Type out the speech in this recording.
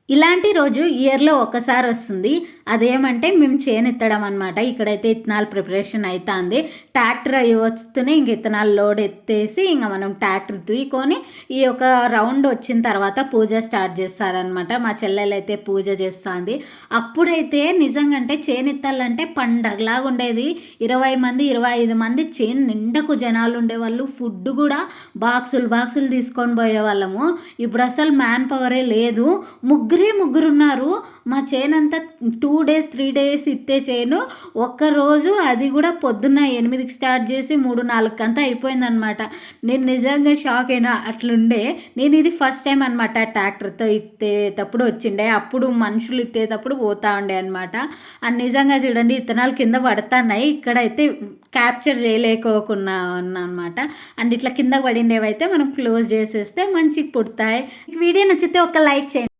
ఇలాంటి రోజు ఇయర్‌లో ఒక్కసారి వస్తుంది. అదేమంటే మేము చేనెత్తడం అనమాట. ఇక్కడైతే ఇత్తనాలు ప్రిపరేషన్ అయితాంది. ట్రాక్టర్ అయి వస్తూనే ఇంక ఇత్తనాలు లోడ్ ఎత్తేసి ఇంక మనం ట్రాక్టర్ దుయ్యుకొని ఈ యొక్క రౌండ్ వచ్చిన తర్వాత పూజ స్టార్ట్ చేస్తారనమాట. మా చెల్లెలైతే పూజ చేస్తాంది. అప్పుడైతే నిజంగా అంటే చేనెత్తాలంటే పండగలాగా ఉండేది. 20 మంది, 25 మంది చేను నిండకు జనాలు ఉండేవాళ్ళు. ఫుడ్ కూడా బాక్సులు తీసుకొని పోయేవాళ్ళము. ఇప్పుడు అసలు మ్యాన్ పవరే లేదు. ముగ్గురున్నారు. మా చేనంతా 2 డేస్ 3 డేస్ ఇత్తే చేను ఒక్కరోజు అది కూడా పొద్దున్న 8కి స్టార్ట్ చేసి 3, 4 అంతా అయిపోయిందనమాట. నేను నిజంగా షాక్ అయినా. అట్లుండే. నేను ఇది ఫస్ట్ టైం అనమాట ట్రాక్టర్తో ఇత్తేటప్పుడు వచ్చిండే. అప్పుడు మనుషులు ఇత్తేటప్పుడు పోతా ఉండే అనమాట. అండ్ నిజంగా చూడండి ఇత్తనాలు కింద పడుతున్నాయి. ఇక్కడైతే క్యాప్చర్ చేయలేకోకున్నా అనమాట. అండ్ ఇట్లా కింద పడిండేవైతే మనం క్లోజ్ చేసేస్తే మంచిగా పుడతాయి. వీడియో నచ్చితే ఒక లైక్ చేయండి.